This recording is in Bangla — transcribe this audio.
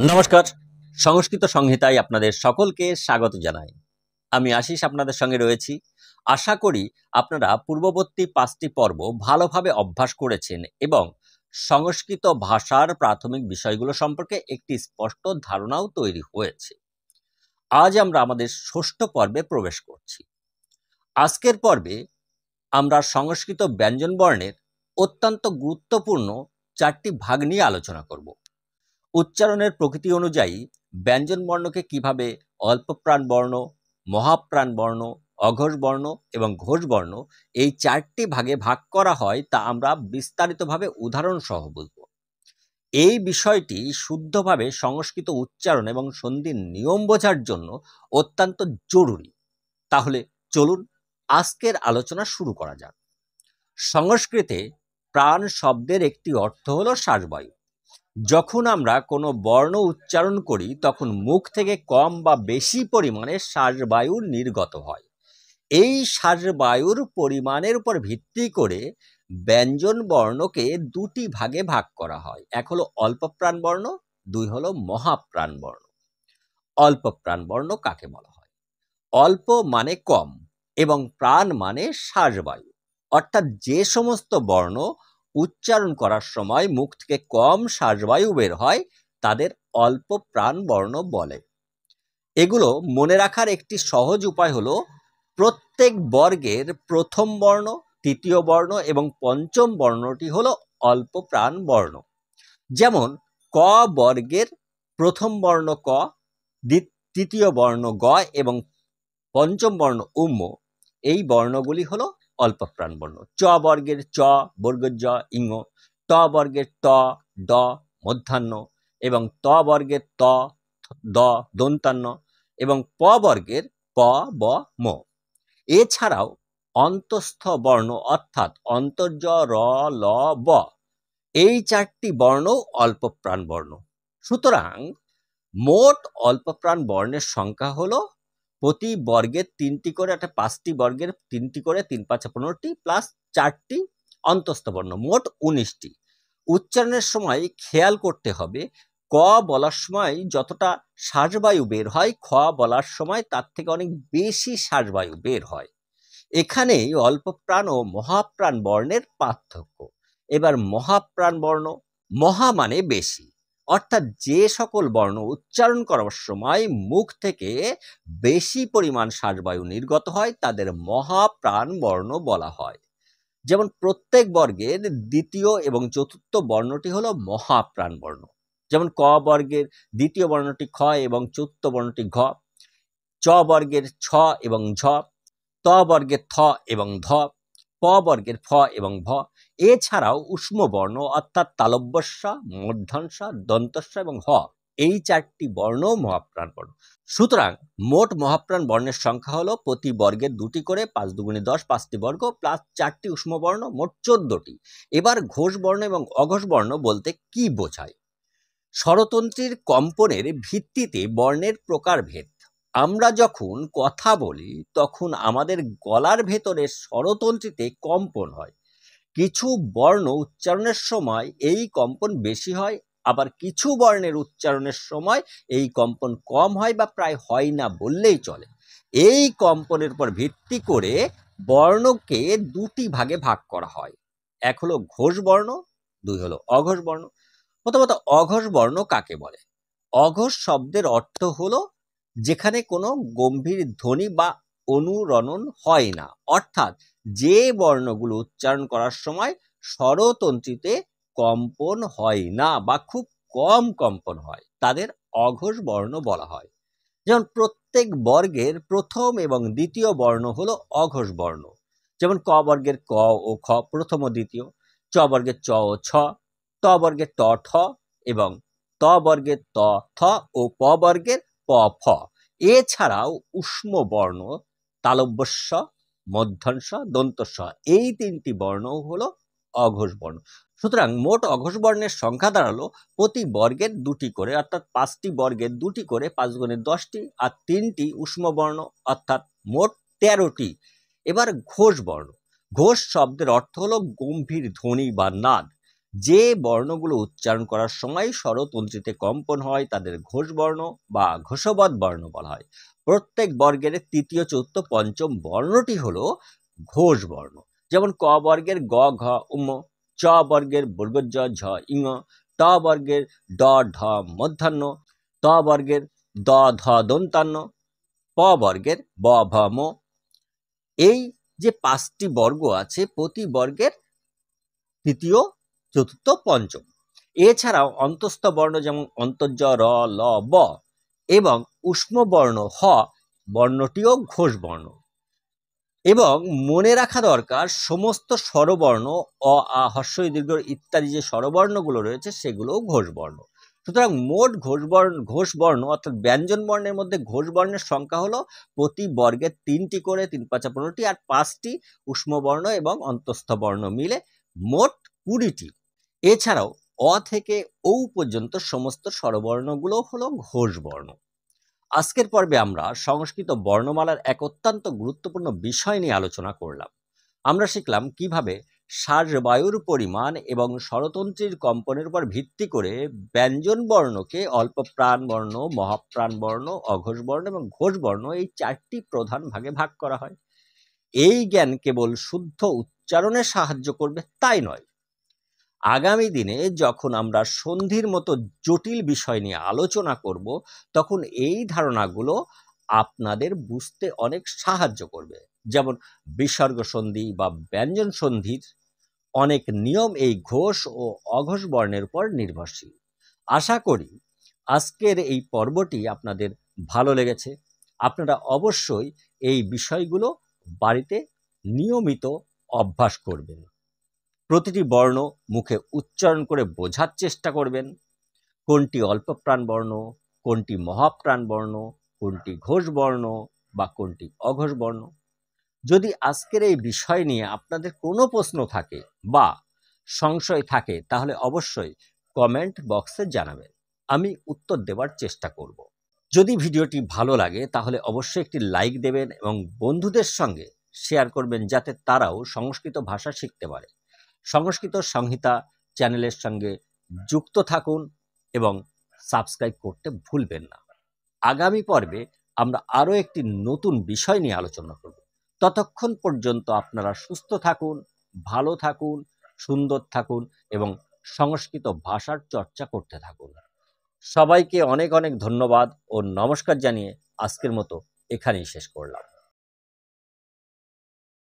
নমস্কার। সংস্কৃত সংহিতায় আপনাদের সকলকে স্বাগত জানাই। আমি আশিস আপনাদের সঙ্গে রয়েছি। আশা করি আপনারা পূর্ববর্তী 5টি পর্ব ভালোভাবে অভ্যাস করেছেন এবং সংস্কৃত ভাষার প্রাথমিক বিষয়গুলো সম্পর্কে একটি স্পষ্ট ধারণাও তৈরি হয়েছে। আজ আমরা আমাদের 6ষ্ঠ পর্বে প্রবেশ করছি। আজকের পর্বে আমরা সংস্কৃত ব্যঞ্জনবর্ণের অত্যন্ত গুরুত্বপূর্ণ 4টি ভাগ নিয়ে আলোচনা করব। উচ্চারণের প্রকৃতি অনুযায়ী ব্যঞ্জন বর্ণকে কিভাবে অল্পপ্রাণ বর্ণ, মহাপ্রাণ বর্ণ, অঘোষ বর্ণ এবং ঘোষ বর্ণ এই 4টি ভাগে ভাগ করা হয় তা আমরা বিস্তারিতভাবে উদাহরণ সহ বুঝব। এই বিষয়টি শুদ্ধভাবে সংস্কৃত উচ্চারণ এবং সন্ধির নিয়ম বোঝার জন্য অত্যন্ত জরুরি। তাহলে চলুন আজকের আলোচনা শুরু করা যাক। সংস্কৃতে প্রাণ শব্দের একটি অর্থ হলো শ্বাসবায়ু। যখন আমরা কোনো বর্ণ উচ্চারণ করি তখন মুখ থেকে কম বা বেশি পরিমাণে শ্বাসবায়ু নির্গত হয়। এই শ্বাসবায়ুর পরিমাণের উপর ভিত্তি করে ব্যঞ্জন বর্ণকে 2টি ভাগে ভাগ করা হয়। এক হলো অল্পপ্রাণ বর্ণ, 2 হলো মহাপ্রাণ বর্ণ। অল্পপ্রাণ বর্ণ কাকে বলা হয়? অল্প মানে কম এবং প্রাণ মানে শ্বাসবায়ু, অর্থাৎ যে সমস্ত বর্ণ উচ্চারণ করার সময় মুখ থেকে কম শ্বাসবায়ু বের হয় তাদের অল্প প্রাণ বর্ণ বলে। এগুলো মনে রাখার একটি সহজ উপায় হলো প্রত্যেক বর্গের প্রথম বর্ণ, তৃতীয় বর্ণ এবং পঞ্চম বর্ণটি হলো অল্প প্রাণ বর্ণ। যেমন ক বর্গের প্রথম বর্ণ ক, তৃতীয় বর্ণ গ এবং পঞ্চম বর্ণ উম্ম, এই বর্ণগুলি হলো অল্পপ্রাণ বর্ণ। চ বর্গের চ, বর্গজ ইঙ্গ, ট বর্গের ট, ড মধ্যাহ্ন এবং ত বর্গের ত, দ দন্তান্ন এবং প বর্গের প, ব, ম। এছাড়াও অন্তঃস্থ বর্ণ অর্থাৎ অন্তর্জ, র, ল, ব, এই 4টি বর্ণ অল্পপ্রাণ বর্ণ। সুতরাং মোট অল্পপ্রাণ বর্ণের সংখ্যা হলো প্রতি বর্গের 3টি করে, একটা 5টি বর্গের 3টি করে, 3 5 15টি প্লাস 4টি অন্তঃস্থ বর্ণ, মোট 19টি। উচ্চারণের সময় খেয়াল করতে হবে ক বলার সময় যতটা শ্বাসবায়ু বের হয় খ বলার সময় তার থেকে অনেক বেশি শ্বাসবায়ু বের হয়। এখানেই অল্পপ্রাণ ও মহাপ্রাণ বর্ণের পার্থক্য। এবার মহাপ্রাণ বর্ণ, মহা মানে বেশি, অর্থাৎ যে সকল বর্ণ উচ্চারণ করার সময় মুখ থেকে বেশি পরিমাণ শ্বাসবায়ু নির্গত হয় তাদের মহাপ্রাণ বর্ণ বলা হয়। যেমন প্রত্যেক বর্গের দ্বিতীয় এবং চতুর্থ বর্ণটি হলো মহাপ্রাণ বর্ণ। যেমন ক বর্গের দ্বিতীয় বর্ণটি খ এবং চতুর্থ বর্ণটি ঘ, চ বর্গের ছ এবং ঝ, ত বর্গের থ এবং ধ, প বর্গের ফ এবং ভ। এছাড়াও উষ্ম বর্ণ অর্থাৎ তালব্যস্য, মূর্ধন্য, দন্তস্য এবং হ, এই 4টি বর্ণ মহাপ্রাণ বর্ণ। সুতরাং মোট মহাপ্রাণ বর্ণের সংখ্যা হলো প্রতি বর্গের 2টি করে, 5 দুগুণে 10, 5টি বর্গ প্লাস 4টি উষ্ম বর্ণ, মোট 14টি। এবার ঘোষ বর্ণ এবং অঘোষ বর্ণ বলতে কি বোঝায়? স্বরতন্ত্রীর কম্পনের ভিত্তিতে বর্ণের প্রকারভেদ। আমরা যখন কথা বলি তখন আমাদের গলার ভেতরে স্বরতন্ত্রীতে কম্পন হয়। কিছু বর্ণ উচ্চারণের সময় এই কম্পন বেশি হয়, আবার কিছু বর্ণের উচ্চারণের সময় এই কম্পন কম হয় বা প্রায় হয় না বললেই চলে। এই কম্পনের উপর ভিত্তি করে বর্ণকে 2টি ভাগে ভাগ করা হয়। এক হলো ঘোষ বর্ণ, 2 হলো অঘোষ বর্ণ। প্রথমত অঘোষ বর্ণ কাকে বলে? অঘোষ শব্দের অর্থ হলো যেখানে কোনো গম্ভীর ধ্বনি বা অনুরণন হয় না, অর্থাৎ যে বর্ণগুলো উচ্চারণ করার সময় স্বরতন্ত্রীতে কম্পন হয় না বা খুব কম কম্পন হয় তাদের অঘোষ বর্ণ বলা হয়। যেমন প্রত্যেক বর্গের প্রথম এবং দ্বিতীয় বর্ণ হলো অঘোষ বর্ণ। যেমন ক বর্গের ক ও খ প্রথম ও দ্বিতীয়, চ বর্গের চ ও ছ, ত বর্গের ট ঠ এবং ত বর্গের ত থ ও প বর্গের প ফ। এছাড়াও উষ্ম বর্ণ তালব্যস্য, মধ্যাংশ, দন্তস্ব, এই 3টি বর্ণ হলো অঘোষ বর্ণ। সুতরাং মোট অঘোষ বর্ণের সংখ্যা দাঁড়ালো প্রতি বর্গের 2টি করে, অর্থাৎ 5টি বর্গের 2টি করে, 5 গুণে 10টি আর 3টি উষ্ম বর্ণ, অর্থাৎ মোট 13টি। এবার ঘোষ বর্ণ। ঘোষ শব্দের অর্থ হলো গম্ভীর ধ্বনি বা নাদ। যে বর্ণগুলো উচ্চারণ করার সময় স্বরতন্ত্রীতে কম্পন হয় তাদের ঘোষ বর্ণ বা ঘোষবৎ বর্ণ বলা হয়। প্রত্যেক বর্গের তৃতীয়, চতুর্থ, পঞ্চম বর্ণটি হলো ঘোষ বর্ণ। যেমন ক বর্গের গ, ঘ, উম, চ বর্গের বর্গজ, ঝ, ইঙ, ট বর্গের ড, ঢ মধ্যাহ্ন, ত বর্গের দ, ধ দন্তান্ন, প বর্গের ব, ভ, ম। এই যে 5টি বর্গ আছে, প্রতি বর্গের তৃতীয়, চতুর্থ, পঞ্চম। এছাড়াও অন্তস্থ বর্ণ যেমন অন্তর্জ, র, ল, ব এবং উষ্ম বর্ণ হ বর্ণটিও ঘোষ বর্ণ। এবং মনে রাখা দরকার সমস্ত স্বরবর্ণ অ, আ, হ্রস্ব ই, দীর্ঘ ইত্যাদি যে স্বরবর্ণগুলো রয়েছে সেগুলোও ঘোষ বর্ণ। সুতরাং মোট ঘোষ বর্ণ অর্থাৎ ব্যঞ্জন বর্ণের মধ্যে ঘোষ বর্ণের সংখ্যা হলো প্রতি বর্গের 3টি করে, 3 × 5 = 15টি, আর 5টি উষ্ম বর্ণ এবং অন্তস্থ বর্ণ মিলে মোট 20টি। এছাড়াও অ থেকে ঔ পর্যন্ত সমস্ত স্বরবর্ণগুলো হলো ঘোষ বর্ণ। আজকের পর্বে আমরা সংস্কৃত বর্ণমালার এক অত্যন্ত গুরুত্বপূর্ণ বিষয় নিয়ে আলোচনা করলাম। আমরা শিখলাম কিভাবে শ্বাসবায়ুর পরিমাণ এবং স্বরতন্ত্রীর কম্পনের উপর ভিত্তি করে ব্যঞ্জন বর্ণকে অল্প প্রাণ বর্ণ, মহাপ্রাণ বর্ণ, অঘোষ বর্ণ এবং ঘোষ বর্ণ এই 4টি প্রধান ভাগে ভাগ করা হয়। এই জ্ঞান কেবল শুদ্ধ উচ্চারণে সাহায্য করবে তাই নয়, আগামী দিনে যখন আমরা সন্ধির মতো জটিল বিষয় নিয়ে আলোচনা করব তখন এই ধারণাগুলো আপনাদের বুঝতে অনেক সাহায্য করবে। যেমন বিসর্গ সন্ধি বা ব্যঞ্জন সন্ধির অনেক নিয়ম এই ঘোষ ও অঘোষ বর্ণের উপর নির্ভরশীল। আশা করি আজকের এই পর্বটি আপনাদের ভালো লেগেছে। আপনারা অবশ্যই এই বিষয়গুলো বাড়িতে নিয়মিত অভ্যাস করবেন। প্রতিটি বর্ণ মুখে উচ্চারণ করে বোঝার চেষ্টা করবেন। কোনটি অল্প প্রাণ বর্ণ, কোনটি মহাপ্রাণ বর্ণ, কোনটি ঘোষ বর্ণ বা কোনটি অঘোষ বর্ণ। যদি আজকের এই বিষয় নিয়ে আপনাদের কোনো প্রশ্ন থাকে বা সংশয় থাকে তাহলে অবশ্যই কমেন্ট বক্সে জানাবেন, আমি উত্তর দেওয়ার চেষ্টা করব। যদি ভিডিওটি ভালো লাগে তাহলে অবশ্যই একটি লাইক দেবেন এবং বন্ধুদের সঙ্গে শেয়ার করবেন যাতে তারাও সংস্কৃত ভাষা শিখতে পারে। সংস্কৃত সংহিতা চ্যানেলের সঙ্গে যুক্ত থাকুন এবং সাবস্ক্রাইব করতে ভুলবেন না। আগামী পর্বে আমরা আরও একটি নতুন বিষয় নিয়ে আলোচনা করব। ততক্ষণ পর্যন্ত আপনারা সুস্থ থাকুন, ভালো থাকুন, সুন্দর থাকুন এবং সংস্কৃত ভাষার চর্চা করতে থাকুন। সবাইকে অনেক অনেক ধন্যবাদ ও নমস্কার জানিয়ে আজকের মতো এখানেই শেষ করলাম।